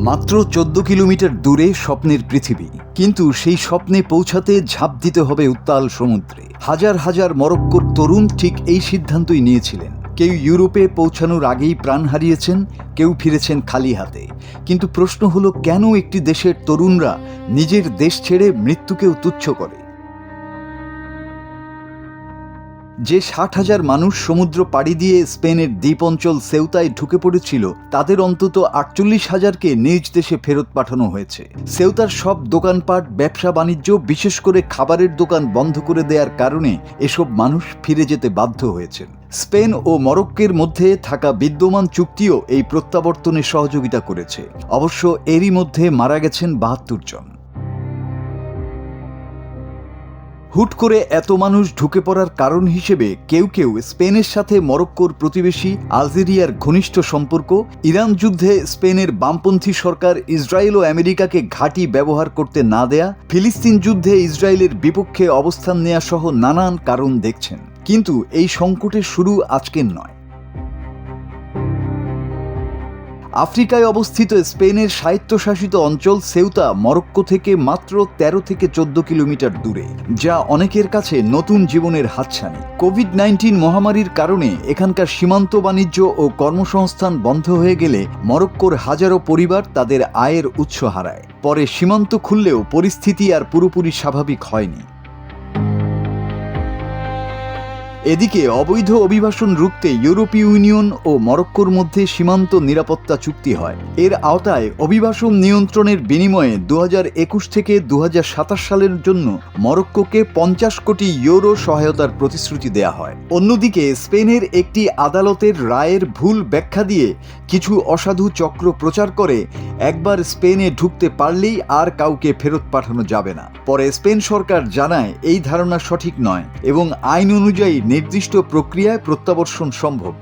মাত্র 14 কিলোমিটার দূরে স্বপ্নের পৃথিবী, কিন্তু সেই স্বপ্নে পৌঁছাতে ঝাঁপ দিতে হবে উত্তাল সমুদ্রে। হাজার হাজার মরক্কোর তরুণ ঠিক এই সিদ্ধান্তই নিয়েছিলেন। কেউ ইউরোপে পৌঁছানোর আগেই প্রাণ হারিয়েছেন, কেউ ফিরেছেন খালি হাতে। কিন্তু প্রশ্ন হলো, কেন একটি দেশের তরুণরা নিজের দেশ ছেড়ে মৃত্যুকেও তুচ্ছ করে? যে 60,000 মানুষ সমুদ্র পাড়ি দিয়ে স্পেনের দ্বীপ অঞ্চল সেউতায় ঢুকে পড়েছিল, তাদের অন্তত 48,000কে নিজ দেশে ফেরত পাঠানো হয়েছে। সেউতার সব দোকানপাট, ব্যবসা বাণিজ্য, বিশেষ করে খাবারের দোকান বন্ধ করে দেওয়ার কারণে এসব মানুষ ফিরে যেতে বাধ্য হয়েছেন। স্পেন ও মরক্কোর মধ্যে থাকা বিদ্যমান চুক্তিও এই প্রত্যাবর্তনে সহযোগিতা করেছে। অবশ্য এরই মধ্যে মারা গেছেন 72 জন। হুট করে এত মানুষ ঢুকে পড়ার কারণ হিসেবে কেউ কেউ স্পেনের সাথে মরক্কোর প্রতিবেশী আলজেরিয়ার ঘনিষ্ঠ সম্পর্ক, ইরান যুদ্ধে স্পেনের বামপন্থী সরকার ইসরায়েল ও আমেরিকাকে ঘাঁটি ব্যবহার করতে না দেয়া, ফিলিস্তিন যুদ্ধে ইসরায়েলের বিপক্ষে অবস্থান নেওয়া সহ নানান কারণ দেখছেন। কিন্তু এই সংকটের শুরু আজকের নয়। আফ্রিকায় অবস্থিত স্পেনের স্বায়ত্তশাসিত অঞ্চল সেউতা মরক্কো থেকে মাত্র 13 থেকে 14 কিলোমিটার দূরে, যা অনেকের কাছে নতুন জীবনের হাতছানি। কোভিড-19 মহামারীর কারণে এখানকার সীমান্ত বাণিজ্য ও কর্মসংস্থান বন্ধ হয়ে গেলে মরক্কোর হাজারো পরিবার তাদের আয়ের উৎস হারায়। পরে সীমান্ত খুললেও পরিস্থিতি আর পুরোপুরি স্বাভাবিক হয়নি। এদিকে অবৈধ অভিবাসন রুখতে ইউরোপীয় ইউনিয়ন ও মরক্কোর মধ্যে সীমান্ত নিরাপত্তা চুক্তি হয়। এর আওতায় অভিবাসন নিয়ন্ত্রণের বিনিময়ে 2021 থেকে 2027 সালের জন্য মরক্কোকে 50 কোটি ইউরো সহায়তার প্রতিশ্রুতি দেয়া হয়। অন্যদিকে স্পেনের একটি আদালতের রায়ের ভুল ব্যাখ্যা দিয়ে কিছু অসাধু চক্র প্রচার করে একবার স্পেনে ঢুকতে পারলেই আর কাউকে ফেরত পাঠানো যাবে না। পরে স্পেন সরকার জানায় এই ধারণা সঠিক নয় এবং আইন অনুযায়ী নির্দিষ্ট প্রক্রিয়ায় প্রত্যাবর্তন সম্ভব।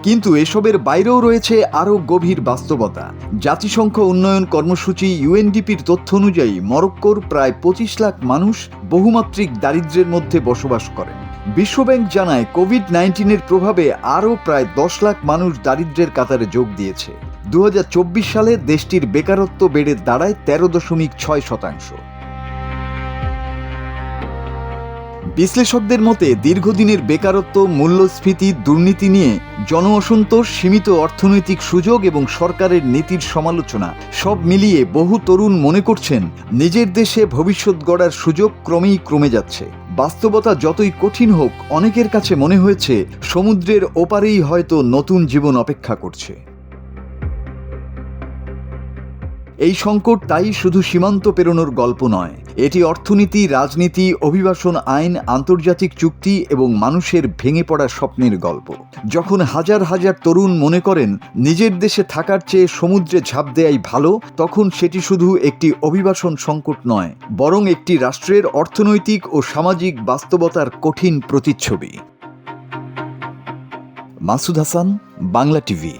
কিন্তু এসবের বাইরেও রয়েছে আরও গভীর বাস্তবতা। জাতিসংঘ উন্নয়ন কর্মসূচি ইউএনডিপির তথ্য অনুযায়ী মরক্কোর প্রায় 25 লাখ মানুষ বহুমাত্রিক দারিদ্র্যের মধ্যে বসবাস করেন। বিশ্বব্যাংক জানায় কোভিড-19 প্রভাবে আরও প্রায় 10 লাখ মানুষ দারিদ্র্যের কাতারে যোগ দিয়েছে। 2024 সালে দেশটির বেকারত্ব বেড়ে দাঁড়ায় 13.6%। বিশ্লেষকদের মতে দীর্ঘদিনের বেকারত্ব, মূল্যস্ফীতি, দুর্নীতি নিয়ে জন অসন্তোষ, সীমিত অর্থনৈতিক সুযোগ এবং সরকারের নীতির সমালোচনা সব মিলিয়ে বহু তরুণ মনে করছেন নিজের দেশে ভবিষ্যৎ গড়ার সুযোগ ক্রমেই কমে যাচ্ছে। বাস্তবতা যতই কঠিন হোক, অনেকের কাছে মনে হয়েছে সমুদ্রের ওপারেই হয়তো নতুন জীবন অপেক্ষা করছে। এই সংকট তাই শুধু সীমান্ত পেরোনোর গল্প নয়, এটি অর্থনীতি, রাজনীতি, অভিবাসন আইন, আন্তর্জাতিক চুক্তি এবং মানুষের ভেঙে পড়া স্বপ্নের গল্প। যখন হাজার হাজার তরুণ মনে করেন নিজের দেশে থাকার চেয়ে সমুদ্রে ঝাঁপ দেয়াই ভালো, তখন সেটি শুধু একটি অভিবাসন সংকট নয়, বরং একটি রাষ্ট্রের অর্থনৈতিক ও সামাজিক বাস্তবতার কঠিন প্রতিচ্ছবি। মাসুদ হাসান, বাংলা টিভি।